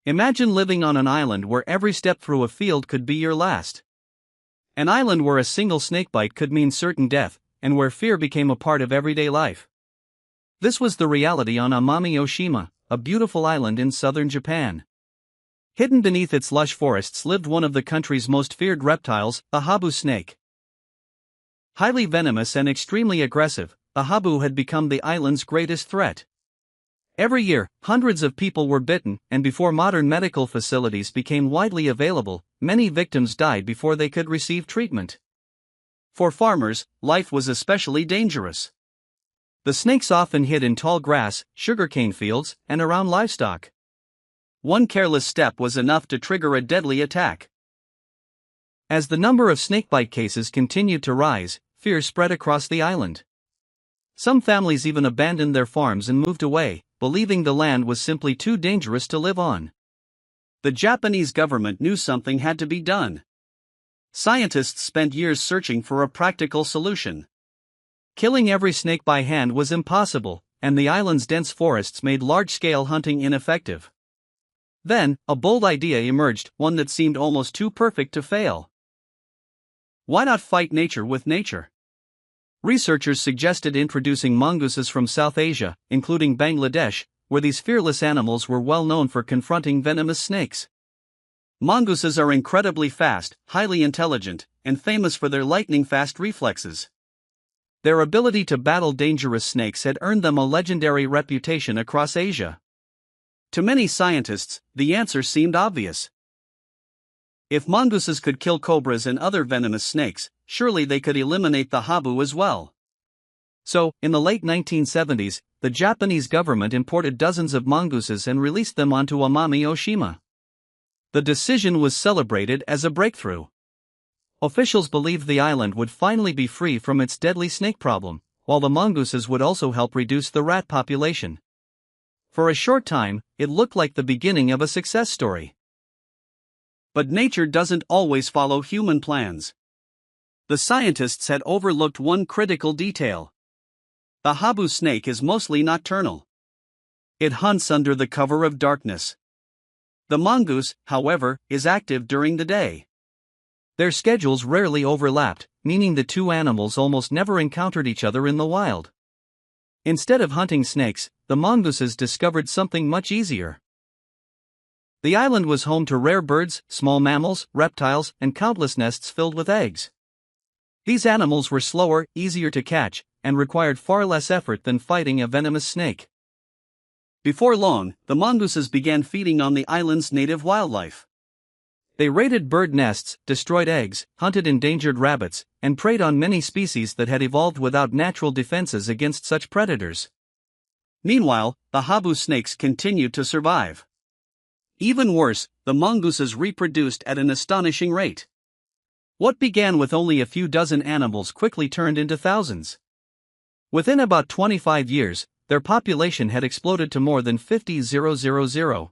Imagine living on an island where every step through a field could be your last. An island where a single snakebite could mean certain death, and where fear became a part of everyday life. This was the reality on Amami Ōshima, a beautiful island in southern Japan. Hidden beneath its lush forests lived one of the country's most feared reptiles, the Habu snake. Highly venomous and extremely aggressive, the Habu had become the island's greatest threat. Every year, hundreds of people were bitten, and before modern medical facilities became widely available, many victims died before they could receive treatment. For farmers, life was especially dangerous. The snakes often hid in tall grass, sugarcane fields, and around livestock. One careless step was enough to trigger a deadly attack. As the number of snakebite cases continued to rise, fear spread across the island. Some families even abandoned their farms and moved away, believing the land was simply too dangerous to live on. The Japanese government knew something had to be done. Scientists spent years searching for a practical solution. Killing every snake by hand was impossible, and the island's dense forests made large-scale hunting ineffective. Then, a bold idea emerged, one that seemed almost too perfect to fail. Why not fight nature with nature? Researchers suggested introducing mongooses from South Asia, including Bangladesh, where these fearless animals were well known for confronting venomous snakes. Mongooses are incredibly fast, highly intelligent, and famous for their lightning-fast reflexes. Their ability to battle dangerous snakes had earned them a legendary reputation across Asia. To many scientists, the answer seemed obvious. If mongooses could kill cobras and other venomous snakes, surely they could eliminate the Habu as well. So, in the late 1970s, the Japanese government imported dozens of mongooses and released them onto Amami Ōshima. The decision was celebrated as a breakthrough. Officials believed the island would finally be free from its deadly snake problem, while the mongooses would also help reduce the rat population. For a short time, it looked like the beginning of a success story. But nature doesn't always follow human plans. The scientists had overlooked one critical detail. The Habu snake is mostly nocturnal. It hunts under the cover of darkness. The mongoose, however, is active during the day. Their schedules rarely overlapped, meaning the two animals almost never encountered each other in the wild. Instead of hunting snakes, the mongooses discovered something much easier. The island was home to rare birds, small mammals, reptiles, and countless nests filled with eggs. These animals were slower, easier to catch, and required far less effort than fighting a venomous snake. Before long, the mongooses began feeding on the island's native wildlife. They raided bird nests, destroyed eggs, hunted endangered rabbits, and preyed on many species that had evolved without natural defenses against such predators. Meanwhile, the Habu snakes continued to survive. Even worse, the mongooses reproduced at an astonishing rate. What began with only a few dozen animals quickly turned into thousands. Within about 25 years, their population had exploded to more than 50,000.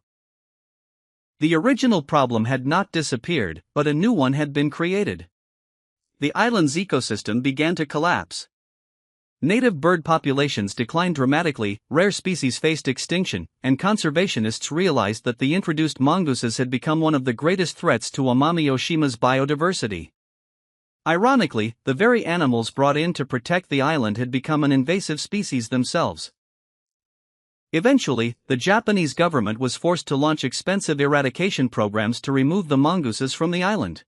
The original problem had not disappeared, but a new one had been created. The island's ecosystem began to collapse. Native bird populations declined dramatically, rare species faced extinction, and conservationists realized that the introduced mongooses had become one of the greatest threats to Amami Ōshima's biodiversity. Ironically, the very animals brought in to protect the island had become an invasive species themselves. Eventually, the Japanese government was forced to launch expensive eradication programs to remove the mongooses from the island.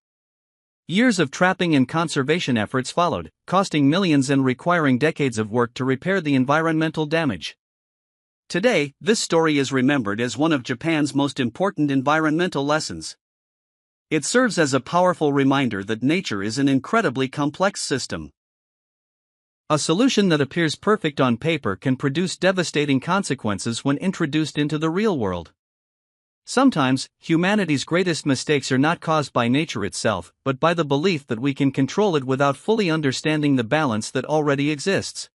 Years of trapping and conservation efforts followed, costing millions and requiring decades of work to repair the environmental damage. Today, this story is remembered as one of Japan's most important environmental lessons. It serves as a powerful reminder that nature is an incredibly complex system. A solution that appears perfect on paper can produce devastating consequences when introduced into the real world. Sometimes, humanity's greatest mistakes are not caused by nature itself, but by the belief that we can control it without fully understanding the balance that already exists.